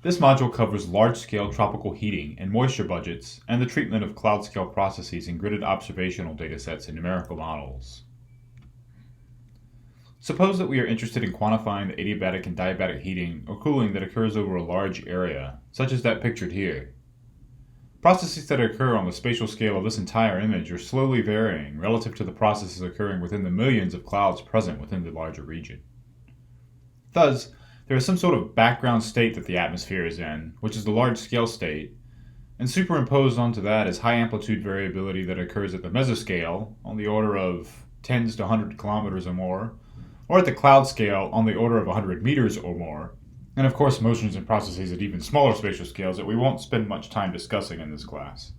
This module covers large-scale tropical heating and moisture budgets and the treatment of cloud-scale processes in gridded observational datasets and numerical models. Suppose that we are interested in quantifying the adiabatic and diabatic heating or cooling that occurs over a large area, such as that pictured here. Processes that occur on the spatial scale of this entire image are slowly varying relative to the processes occurring within the millions of clouds present within the larger region. Thus, there is some sort of background state that the atmosphere is in, which is the large-scale state, and superimposed onto that is high-amplitude variability that occurs at the mesoscale, on the order of tens to 100 kilometers or more, or at the cloud scale on the order of 100 meters or more, and of course motions and processes at even smaller spatial scales that we won't spend much time discussing in this class.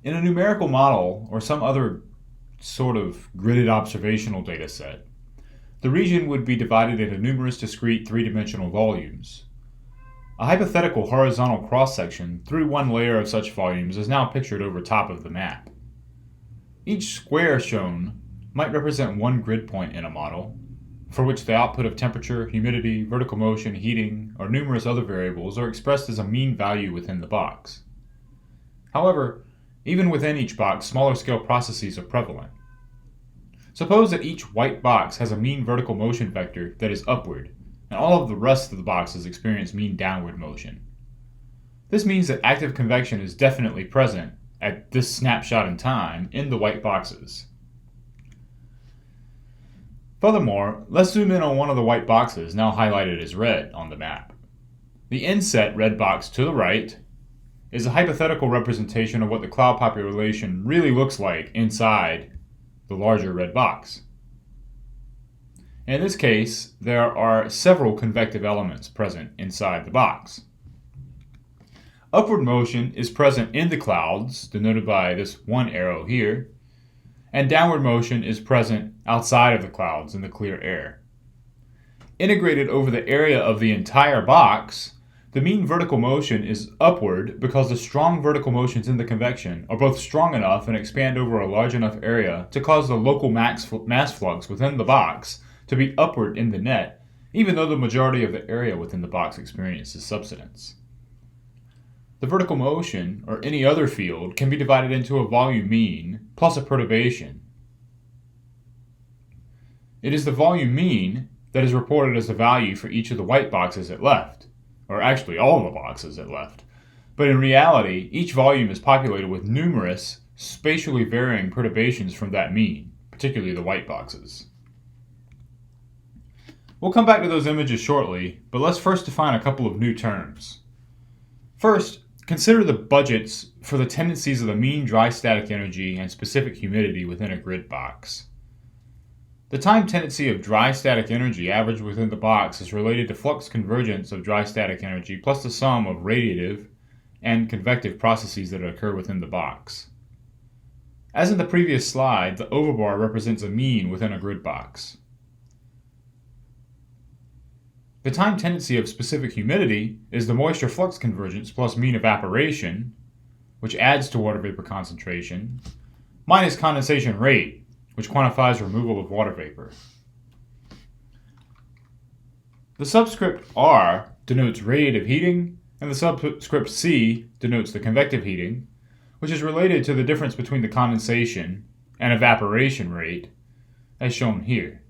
In a numerical model, or some other sort of gridded observational data set, the region would be divided into numerous discrete three-dimensional volumes. A hypothetical horizontal cross-section through one layer of such volumes is now pictured over top of the map. Each square shown might represent one grid point in a model, for which the output of temperature, humidity, vertical motion, heating, or numerous other variables are expressed as a mean value within the box. However, even within each box, smaller scale processes are prevalent. Suppose that each white box has a mean vertical motion vector that is upward, and all of the rest of the boxes experience mean downward motion. This means that active convection is definitely present at this snapshot in time in the white boxes. Furthermore, let's zoom in on one of the white boxes, now highlighted as red on the map. The inset red box to the right is a hypothetical representation of what the cloud population really looks like inside the larger red box. In this case, there are several convective elements present inside the box. Upward motion is present in the clouds, denoted by this one arrow here, and downward motion is present outside of the clouds in the clear air. Integrated over the area of the entire box, the mean vertical motion is upward because the strong vertical motions in the convection are both strong enough and expand over a large enough area to cause the local mass flux within the box to be upward in the net, even though the majority of the area within the box experiences subsidence. The vertical motion, or any other field, can be divided into a volume mean plus a perturbation. It is the volume mean that is reported as the value for each of the white boxes at left, or actually all of the boxes at left. But in reality, each volume is populated with numerous, spatially varying perturbations from that mean, particularly the white boxes. We'll come back to those images shortly, but let's first define a couple of new terms. First, consider the budgets for the tendencies of the mean dry static energy and specific humidity within a grid box. The time tendency of dry static energy averaged within the box is related to flux convergence of dry static energy plus the sum of radiative and convective processes that occur within the box. As in the previous slide, the oval bar represents a mean within a grid box. The time tendency of specific humidity is the moisture flux convergence plus mean evaporation, which adds to water vapor concentration, minus condensation rate, which quantifies removal of water vapor. The subscript R denotes radiative heating, and the subscript C denotes the convective heating, which is related to the difference between the condensation and evaporation rate, as shown here,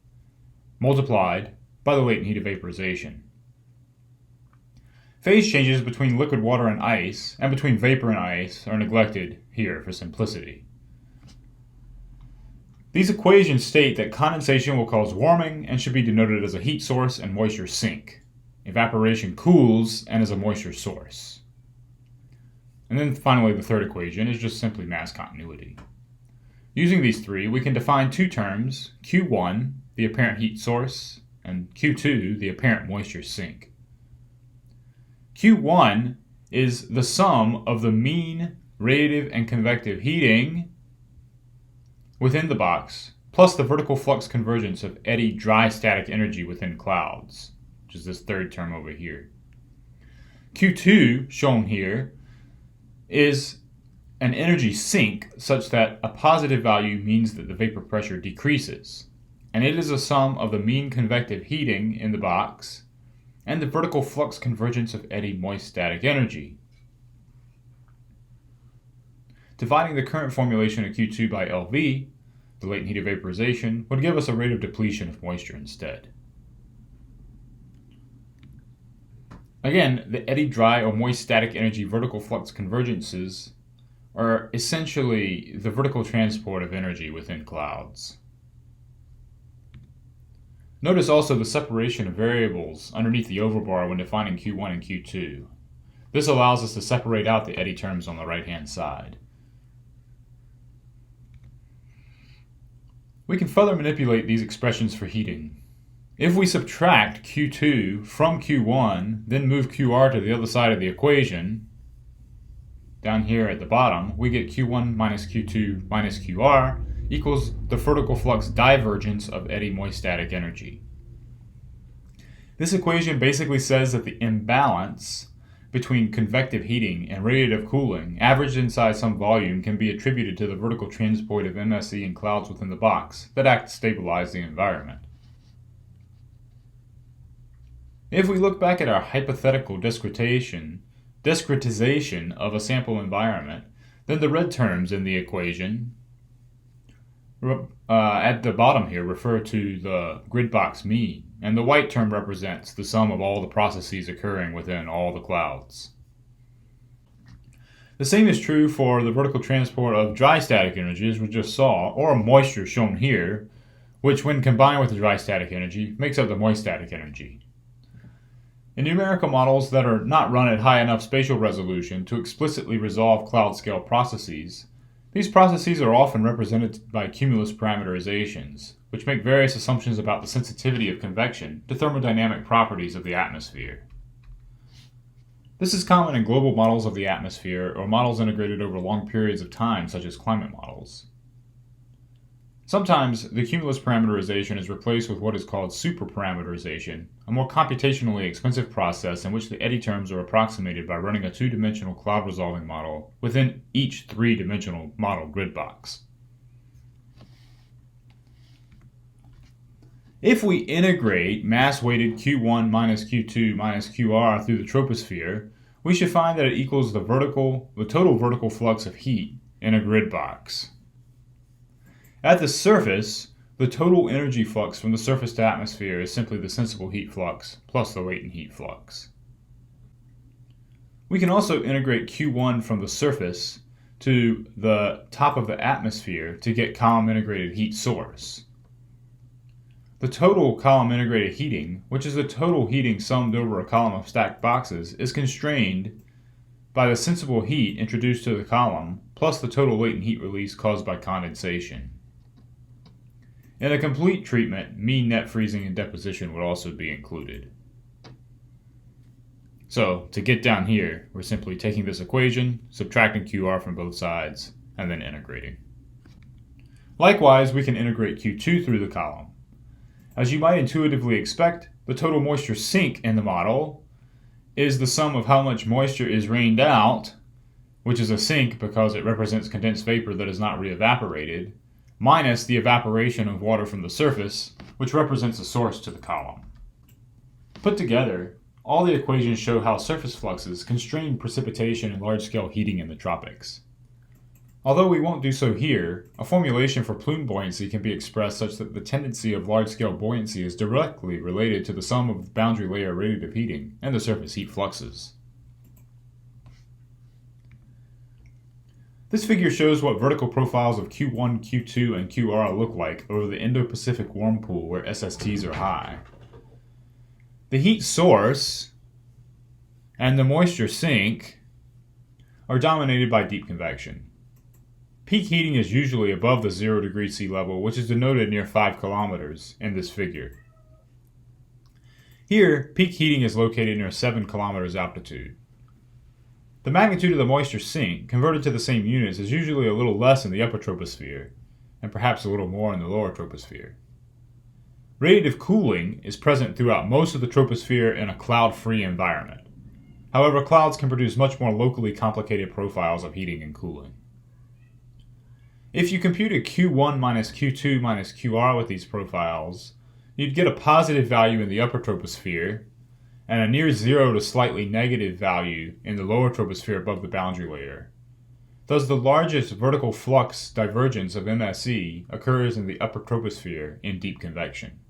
multiplied by the latent heat of vaporization. Phase changes between liquid water and ice, and between vapor and ice, are neglected here for simplicity. These equations state that condensation will cause warming and should be denoted as a heat source and moisture sink. Evaporation cools and is a moisture source. And then finally, the third equation is just simply mass continuity. Using these three, we can define two terms, Q1, the apparent heat source, and Q2, the apparent moisture sink. Q1 is the sum of the mean radiative and convective heating within the box, plus the vertical flux convergence of eddy dry static energy within clouds, which is this third term over here. Q2, shown here, is an energy sink such that a positive value means that the vapor pressure decreases, and it is a sum of the mean convective heating in the box and the vertical flux convergence of eddy moist static energy. Dividing the current formulation of Q2 by LV, the latent heat of vaporization, would give us a rate of depletion of moisture instead. Again, the eddy dry or moist static energy vertical flux convergences are essentially the vertical transport of energy within clouds. Notice also the separation of variables underneath the overbar when defining Q1 and Q2. This allows us to separate out the eddy terms on the right-hand side. We can further manipulate these expressions for heating. If we subtract Q2 from Q1, then move QR to the other side of the equation, down here at the bottom, we get Q1 minus Q2 minus QR equals the vertical flux divergence of eddy moist static energy. This equation basically says that the imbalance between convective heating and radiative cooling averaged inside some volume can be attributed to the vertical transport of MSE in clouds within the box that act to stabilize the environment. If we look back at our hypothetical discretization of a sample environment, then the red terms in the equation at the bottom here refer to the grid box mean, and the white term represents the sum of all the processes occurring within all the clouds. The same is true for the vertical transport of dry static energy, as we just saw, or moisture shown here, which when combined with the dry static energy makes up the moist static energy. In numerical models that are not run at high enough spatial resolution to explicitly resolve cloud scale processes, these processes are often represented by cumulus parameterizations, which make various assumptions about the sensitivity of convection to thermodynamic properties of the atmosphere. This is common in global models of the atmosphere or models integrated over long periods of time, such as climate models. Sometimes the cumulus parameterization is replaced with what is called superparameterization, a more computationally expensive process in which the eddy terms are approximated by running a two-dimensional cloud resolving model within each three-dimensional model grid box. If we integrate mass-weighted Q1 minus Q2 minus QR through the troposphere, we should find that it equals the total vertical flux of heat in a grid box. At the surface, the total energy flux from the surface to atmosphere is simply the sensible heat flux plus the latent heat flux. We can also integrate Q1 from the surface to the top of the atmosphere to get column integrated heat source. The total column integrated heating, which is the total heating summed over a column of stacked boxes, is constrained by the sensible heat introduced to the column plus the total latent heat release caused by condensation. In a complete treatment, mean net freezing and deposition would also be included. So, to get down here, we're simply taking this equation, subtracting QR from both sides, and then integrating. Likewise, we can integrate Q2 through the column. As you might intuitively expect, the total moisture sink in the model is the sum of how much moisture is rained out, which is a sink because it represents condensed vapor that is not re-evaporated, minus the evaporation of water from the surface, which represents a source to the column. Put together, all the equations show how surface fluxes constrain precipitation and large-scale heating in the tropics. Although we won't do so here, a formulation for plume buoyancy can be expressed such that the tendency of large-scale buoyancy is directly related to the sum of boundary layer radiative heating and the surface heat fluxes. This figure shows what vertical profiles of Q1, Q2, and QR look like over the Indo-Pacific warm pool where SSTs are high. The heat source and the moisture sink are dominated by deep convection. Peak heating is usually above the 0 degree sea level, which is denoted near 5 kilometers in this figure. Here, peak heating is located near 7 kilometers altitude. The magnitude of the moisture sink, converted to the same units, is usually a little less in the upper troposphere, and perhaps a little more in the lower troposphere. Radiative cooling is present throughout most of the troposphere in a cloud-free environment. However, clouds can produce much more locally complicated profiles of heating and cooling. If you computed Q1 minus Q2 minus QR with these profiles, you'd get a positive value in the upper troposphere and a near zero to slightly negative value in the lower troposphere above the boundary layer. Thus, the largest vertical flux divergence of MSE occurs in the upper troposphere in deep convection.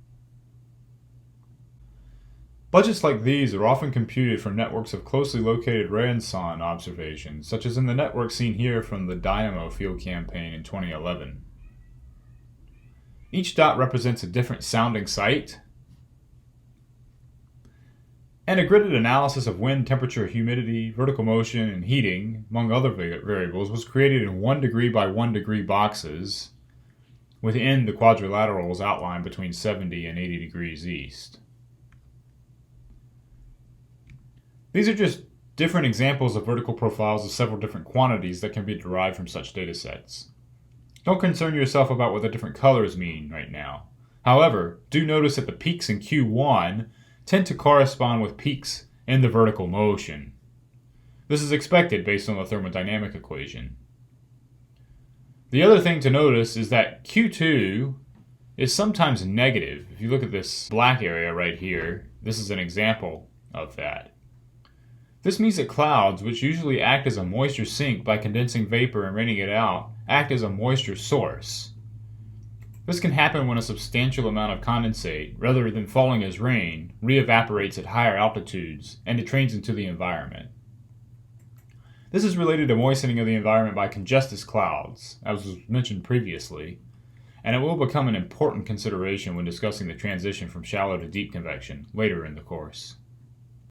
Budgets like these are often computed for networks of closely located Rainson observations, such as in the network seen here from the Dynamo field campaign in 2011. Each dot represents a different sounding site, and a gridded analysis of wind, temperature, humidity, vertical motion, and heating, among other variables, was created in 1 degree by 1 degree boxes within the quadrilaterals outlined between 70 and 80 degrees east. These are just different examples of vertical profiles of several different quantities that can be derived from such datasets. Don't concern yourself about what the different colors mean right now. However, do notice that the peaks in Q1 tend to correspond with peaks in the vertical motion. This is expected based on the thermodynamic equation. The other thing to notice is that Q2 is sometimes negative. If you look at this black area right here, this is an example of that. This means that clouds, which usually act as a moisture sink by condensing vapor and raining it out, act as a moisture source. This can happen when a substantial amount of condensate, rather than falling as rain, re-evaporates at higher altitudes and detrains into the environment. This is related to moistening of the environment by congested clouds, as was mentioned previously, and it will become an important consideration when discussing the transition from shallow to deep convection later in the course.